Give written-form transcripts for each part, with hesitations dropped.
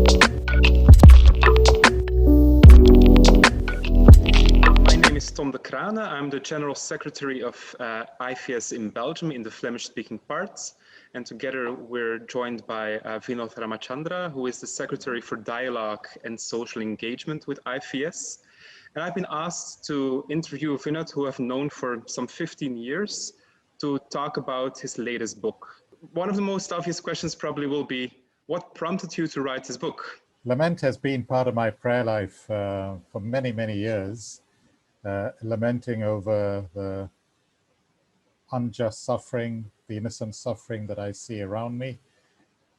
Craene. I'm the General Secretary of IFES in Belgium in the Flemish-speaking parts. And together we're joined by Vinoth Ramachandra, who is the Secretary for Dialogue and Social Engagement with IFES. And I've been asked to interview Vinoth, who I've known for some 15 years, to talk about his latest book. One of the most obvious questions probably will be, what prompted you to write this book? Lament has been part of my prayer life for many, many years. Lamenting over the unjust suffering, the innocent suffering that I see around me,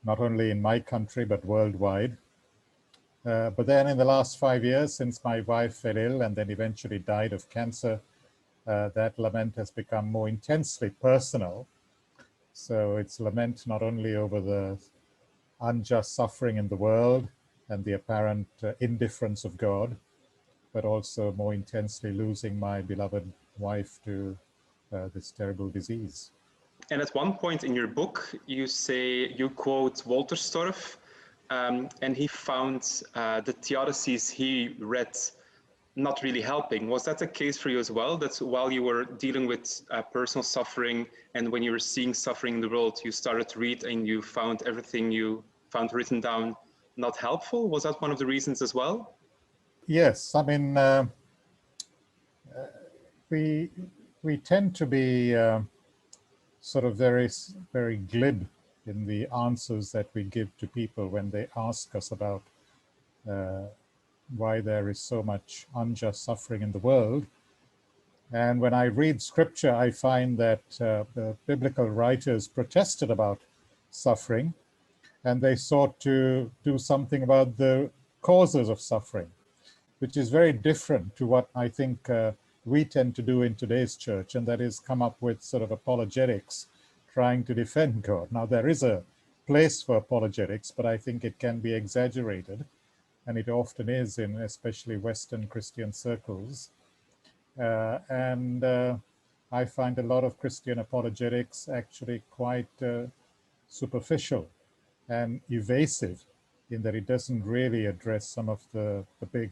not only in my country, but worldwide. But then in the last 5 years, since my wife fell ill and then eventually died of cancer, that lament has become more intensely personal. So it's lament not only over the unjust suffering in the world and the apparent indifference of God, but also more intensely losing my beloved wife to this terrible disease. And at one point in your book, you say, you quote Wolterstorff, and he found the theodicies he read not really helping. Was that the case for you as well? That while you were dealing with personal suffering and when you were seeing suffering in the world, you started to read and you found everything you found written down not helpful? Was that one of the reasons as well? Yes, I mean, we tend to be sort of very glib in the answers that we give to people when they ask us about why there is so much unjust suffering in the world. And when I read scripture, I find that the biblical writers protested about suffering, and they sought to do something about the causes of suffering, which is very different to what I think we tend to do in today's church, and that is come up with sort of apologetics, trying to defend God. Now, there is a place for apologetics, but I think it can be exaggerated, and it often is in especially Western Christian circles. I find a lot of Christian apologetics actually quite superficial and evasive, in that it doesn't really address some of the big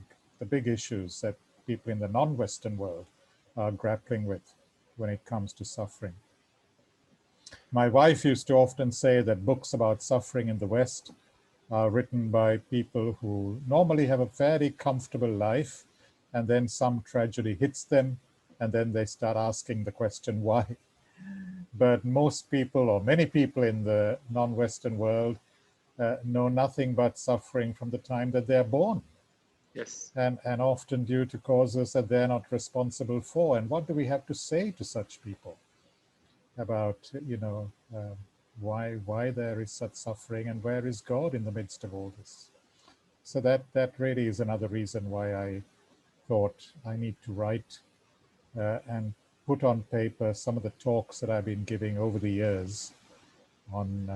issues that people in the non-Western world are grappling with when it comes to suffering. My wife used to often say that books about suffering in the West are written by people who normally have a fairly comfortable life, and then some tragedy hits them, and then they start asking the question, why? But most people, or many people in the non-Western world, know nothing but suffering from the time that they're born. Yes. And often due to causes that they're not responsible for. And what do we have to say to such people about, why there is such suffering, and where is God in the midst of all this? So that really is another reason why I thought I need to write and put on paper some of the talks that I've been giving over the years on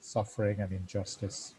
suffering and injustice.